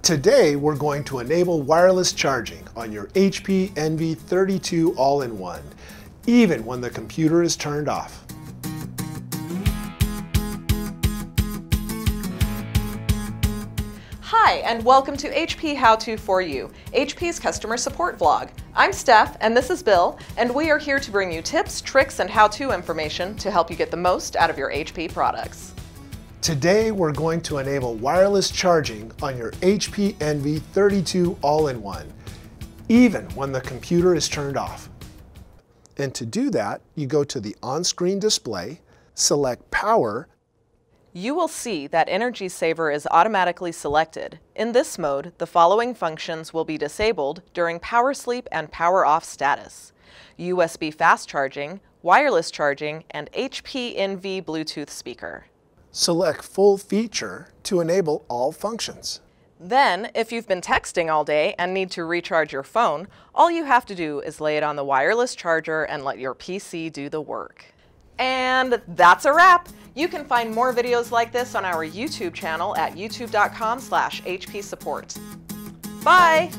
Today, we're going to enable wireless charging on your HP Envy 32 all-in-one, even when the computer is turned off. Hi, and welcome to HP How To For You, HP's customer support vlog. I'm Steph, and this is Bill, and we are here to bring you tips, tricks, and how-to information to help you get the most out of your HP products. Today, we're going to enable wireless charging on your HP Envy 32 all-in-one, even when the computer is turned off. And to do that, you go to the on-screen display, select Power. You will see that Energy Saver is automatically selected. In this mode, the following functions will be disabled during power sleep and power off status: USB fast charging, wireless charging, and HP Envy Bluetooth speaker. Select Full Feature to enable all functions. Then, if you've been texting all day and need to recharge your phone, all you have to do is lay it on the wireless charger and let your PC do the work. And that's a wrap! You can find more videos like this on our YouTube channel at youtube.com/HPSupport. Bye!